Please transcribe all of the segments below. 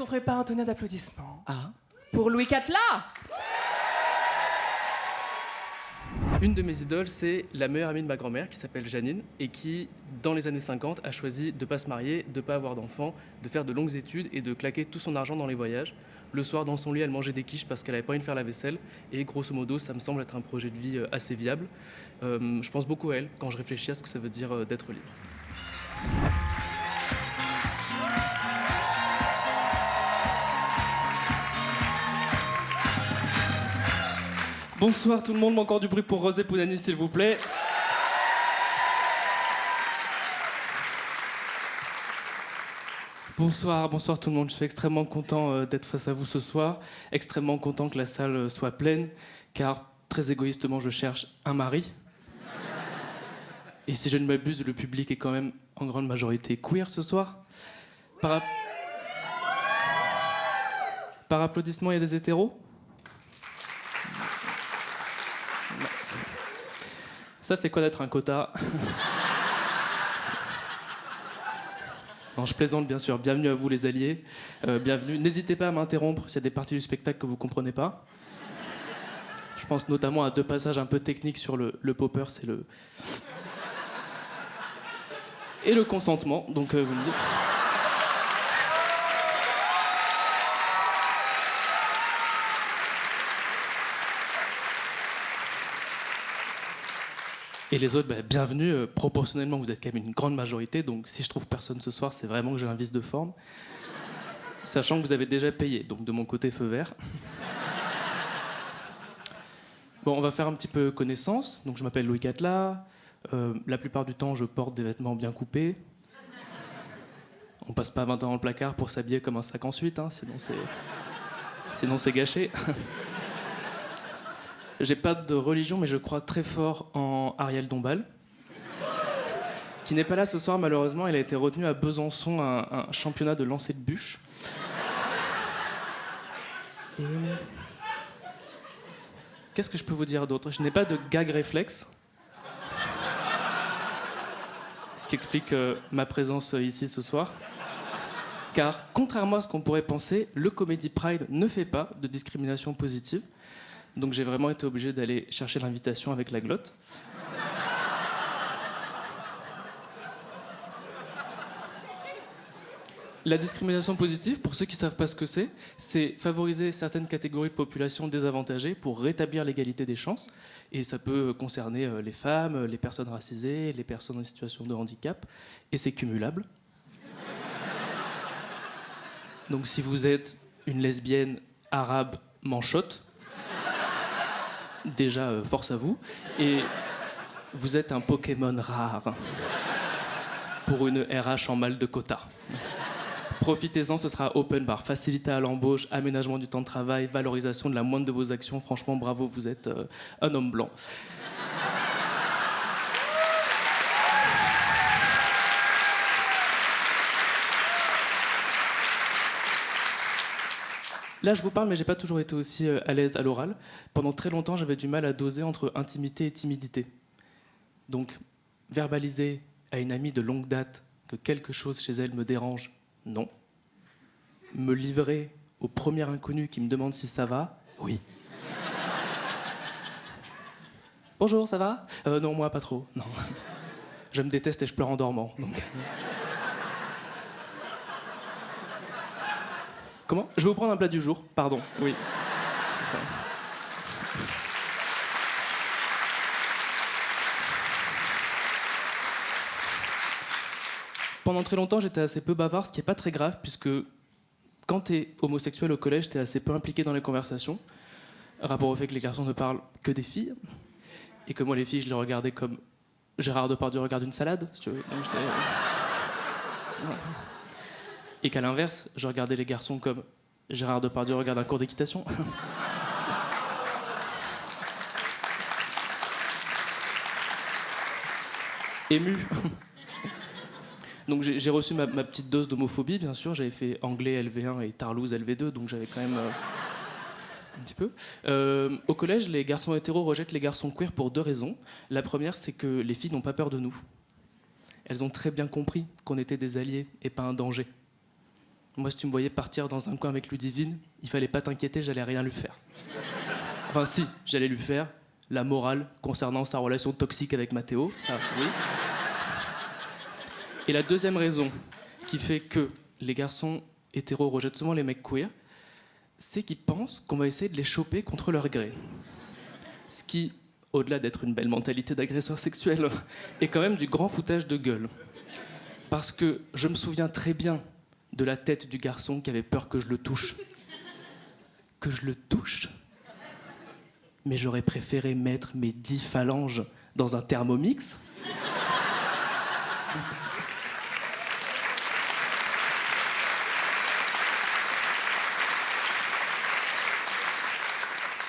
qu'on ferait pas un tonnerre d'applaudissements Ah. pour Louis Catla? Une de mes idoles, c'est la meilleure amie de ma grand-mère qui s'appelle Janine et qui, dans les années 50, a choisi de ne pas se marier, de ne pas avoir d'enfants, de faire de longues études et de claquer tout son argent dans les voyages. Le soir, dans son lit, elle mangeait des quiches parce qu'elle n'avait pas envie de faire la vaisselle. Et grosso modo, ça me semble être un projet de vie assez viable. Je pense beaucoup à elle quand je réfléchis à ce que ça veut dire d'être libre. Bonsoir tout le monde, encore du bruit pour Rosé Pounani s'il vous plaît. Bonsoir tout le monde, je suis extrêmement content d'être face à vous ce soir, extrêmement content que la salle soit pleine, car très égoïstement je cherche un mari. Et si je ne m'abuse, le public est quand même en grande majorité queer ce soir. Par applaudissement, il y a des hétéros ? Ça fait quoi d'être un quota ? Non, je plaisante bien sûr. Bienvenue à vous les alliés. Bienvenue. N'hésitez pas à m'interrompre s'il y a des parties du spectacle que vous ne comprenez pas. Je pense notamment à 2 passages un peu techniques sur le popper, c'est le... et le consentement, donc vous me dites... Et les autres, bienvenue, proportionnellement, vous êtes quand même une grande majorité, donc si je trouve personne ce soir, c'est vraiment que j'ai un vice de forme. Sachant que vous avez déjà payé, donc de mon côté, feu vert. Bon, on va faire un petit peu connaissance. Donc je m'appelle Louis Catla. La plupart du temps, je porte des vêtements bien coupés. On passe pas 20 ans dans le placard pour s'habiller comme un sac ensuite, hein, sinon c'est gâché. J'ai pas de religion, mais je crois très fort en Ariel Dombal, qui n'est pas là ce soir malheureusement. Il a été retenu à Besançon un championnat de lancer de bûche. Et... qu'est-ce que je peux vous dire d'autre ? Je n'ai pas de gag réflexe, ce qui explique ma présence ici ce soir. Car contrairement à ce qu'on pourrait penser, le Comedy Pride ne fait pas de discrimination positive. Donc j'ai vraiment été obligé d'aller chercher l'invitation avec la glotte. La discrimination positive, pour ceux qui ne savent pas ce que c'est favoriser certaines catégories de population désavantagées pour rétablir l'égalité des chances. Et ça peut concerner les femmes, les personnes racisées, les personnes en situation de handicap. Et c'est cumulable. Donc si vous êtes une lesbienne arabe manchotte, déjà, force à vous. Et vous êtes un Pokémon rare pour une RH en mal de quota. Profitez-en, ce sera open bar. Facilité à l'embauche, aménagement du temps de travail, valorisation de la moindre de vos actions. Franchement, bravo, vous êtes un homme blanc. Là, je vous parle, mais j'ai pas toujours été aussi à l'aise à l'oral. Pendant très longtemps, j'avais du mal à doser entre intimité et timidité. Donc, verbaliser à une amie de longue date que quelque chose chez elle me dérange, non. Me livrer au premier inconnu qui me demande si ça va, oui. Bonjour, ça va ? Non, moi, pas trop, non. Je me déteste et je pleure en dormant, donc... Comment ? Je vais vous prendre un plat du jour, pardon. Oui. Pendant très longtemps, j'étais assez peu bavard, ce qui n'est pas très grave, puisque quand tu es homosexuel au collège, tu es assez peu impliqué dans les conversations, rapport au fait que les garçons ne parlent que des filles, et que moi, les filles, je les regardais comme Gérard Depardieu regarde une salade, si tu veux. Donc, et qu'à l'inverse, je regardais les garçons comme Gérard Depardieu regarde un cours d'équitation. Ému. Donc j'ai reçu ma petite dose d'homophobie, bien sûr. J'avais fait anglais LV1 et Tarlouse LV2, donc j'avais quand même un petit peu. Au collège, les garçons hétéros rejettent les garçons queer pour 2 raisons. La première, c'est que les filles n'ont pas peur de nous. Elles ont très bien compris qu'on était des alliés et pas un danger. Moi, si tu me voyais partir dans un coin avec Ludivine, il fallait pas t'inquiéter, j'allais rien lui faire. Enfin si, j'allais lui faire la morale concernant sa relation toxique avec Mathéo, ça oui. Et la deuxième raison qui fait que les garçons hétéros rejettent souvent les mecs queer, c'est qu'ils pensent qu'on va essayer de les choper contre leur gré. Ce qui, au-delà d'être une belle mentalité d'agresseur sexuel, est quand même du grand foutage de gueule. Parce que je me souviens très bien de la tête du garçon qui avait peur que je le touche. Que je le touche ? Mais j'aurais préféré mettre mes 10 phalanges dans un Thermomix.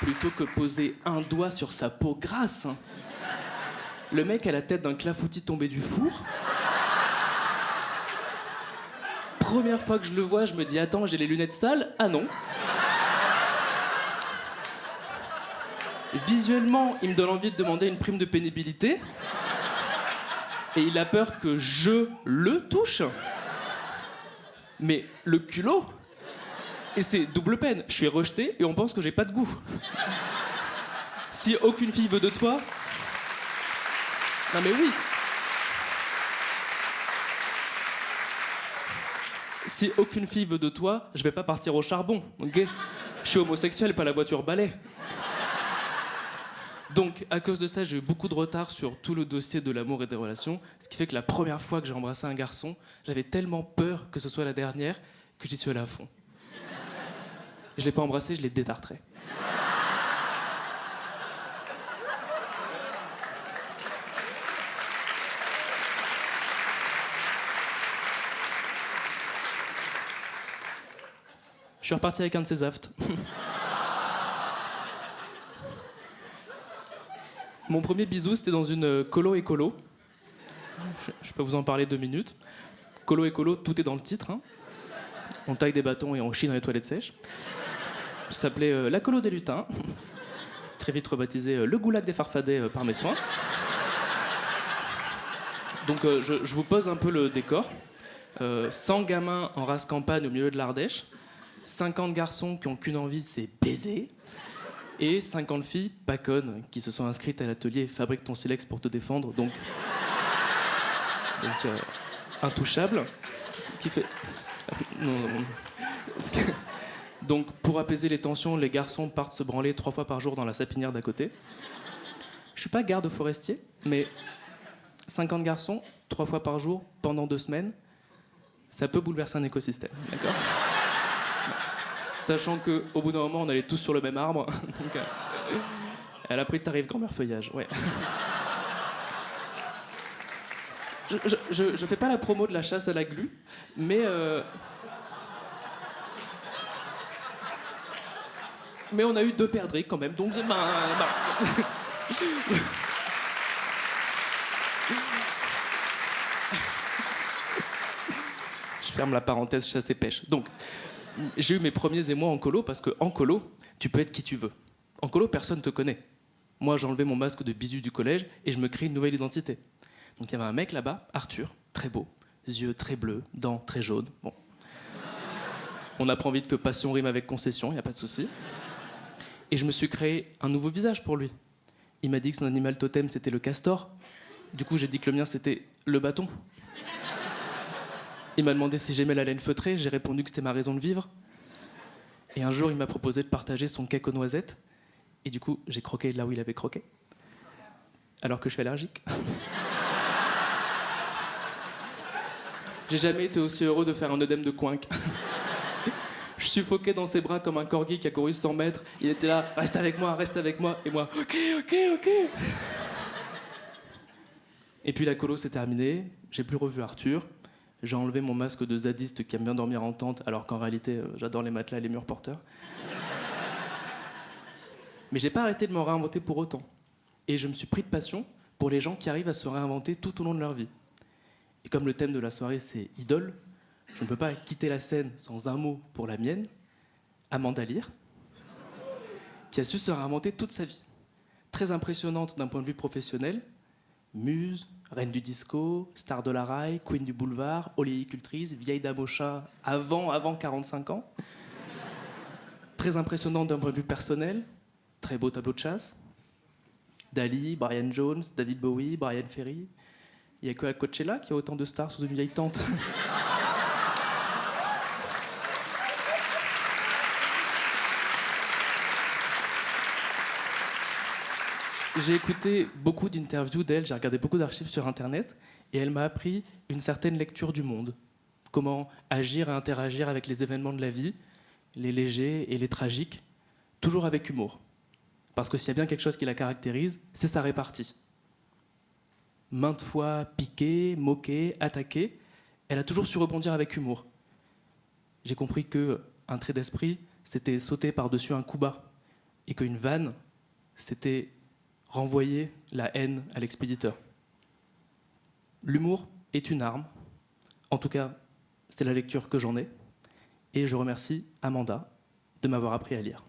Plutôt que poser un doigt sur sa peau grasse. Le mec a la tête d'un clafoutis tombé du four. Première fois que je le vois, je me dis attends, j'ai les lunettes sales. Ah non. Visuellement, il me donne envie de demander une prime de pénibilité. Et il a peur que je le touche. Mais le culot. Et c'est double peine. Je suis rejeté et on pense que j'ai pas de goût. Si aucune fille veut de toi... Non mais oui. Si aucune fille veut de toi, je vais pas partir au charbon, ok ? Je suis homosexuel, pas la voiture balai. Donc, à cause de ça, j'ai eu beaucoup de retard sur tout le dossier de l'amour et des relations, ce qui fait que la première fois que j'ai embrassé un garçon, j'avais tellement peur que ce soit la dernière que j'y suis allé à fond. Je l'ai pas embrassé, je l'ai détartré. Je suis reparti avec un de ses aftes. Mon premier bisou, c'était dans une colo écolo. Je peux vous en parler 2 minutes. Colo écolo, tout est dans le titre. Hein. On taille des bâtons et on chie dans les toilettes sèches. Ça s'appelait la colo des lutins. Très vite rebaptisé le goulag des farfadets par mes soins. Donc je vous pose un peu le décor. 100 gamins en race campagne au milieu de l'Ardèche. 50 garçons qui ont qu'une envie, c'est baiser. Et 50 filles, pas connes, qui se sont inscrites à l'atelier Fabrique ton silex pour te défendre. Donc intouchable. Ce qui fait... Non. Donc, pour apaiser les tensions, les garçons partent se branler 3 fois par jour dans la sapinière d'à côté. Je suis pas garde forestier, mais 50 garçons, 3 fois par jour, pendant 2 semaines, ça peut bouleverser un écosystème, d'accord ? Sachant qu'au bout d'un moment, on allait tous sur le même arbre. Donc, elle a pris tarif grand-mère feuillage, ouais. Je fais pas la promo de la chasse à la glu, mais on a eu 2 perdrix quand même, donc Je ferme la parenthèse chasse et pêche. Donc, j'ai eu mes premiers émois en colo, parce qu'en colo, tu peux être qui tu veux. En colo, personne te connaît. Moi, j'ai enlevé mon masque de bisu du collège et je me crée une nouvelle identité. Donc il y avait un mec là-bas, Arthur, très beau, yeux très bleus, dents très jaunes. Bon. On apprend vite que passion rime avec concession, il n'y a pas de souci. Et je me suis créé un nouveau visage pour lui. Il m'a dit que son animal totem, c'était le castor. Du coup, j'ai dit que le mien, c'était le bâton. Il m'a demandé si j'aimais la laine feutrée, j'ai répondu que c'était ma raison de vivre. Et un jour, il m'a proposé de partager son cake aux noisettes. Et du coup, j'ai croqué là où il avait croqué. Alors que je suis allergique. J'ai jamais été aussi heureux de faire un œdème de coinque. Je suffoquais dans ses bras comme un corgi qui a couru 100 mètres. Il était là, reste avec moi. Et moi, ok. Et puis la colo s'est terminée, j'ai plus revu Arthur. J'ai enlevé mon masque de zadiste qui aime bien dormir en tente, alors qu'en réalité, j'adore les matelas et les murs porteurs. Mais j'ai pas arrêté de me réinventer pour autant. Et je me suis pris de passion pour les gens qui arrivent à se réinventer tout au long de leur vie. Et comme le thème de la soirée, c'est idole, je ne peux pas quitter la scène sans un mot pour la mienne, Amanda Lear, qui a su se réinventer toute sa vie. Très impressionnante d'un point de vue professionnel, muse, reine du disco, star de la rail, queen du boulevard, oléicultrice, vieille dame au chat avant 45 ans. Très impressionnante d'un point de vue personnel, très beau tableau de chasse. Dali, Brian Jones, David Bowie, Brian Ferry. Il n'y a que à Coachella qu'il y a autant de stars sous une vieille tente. J'ai écouté beaucoup d'interviews d'elle, j'ai regardé beaucoup d'archives sur Internet, et elle m'a appris une certaine lecture du monde. Comment agir et interagir avec les événements de la vie, les légers et les tragiques, toujours avec humour. Parce que s'il y a bien quelque chose qui la caractérise, c'est sa répartie. Maintes fois piquée, moquée, attaquée, elle a toujours su rebondir avec humour. J'ai compris qu'un trait d'esprit, c'était sauter par-dessus un coup bas, et qu'une vanne, c'était renvoyer la haine à l'expéditeur. L'humour est une arme. En tout cas, c'est la lecture que j'en ai. Et je remercie Amanda de m'avoir appris à lire.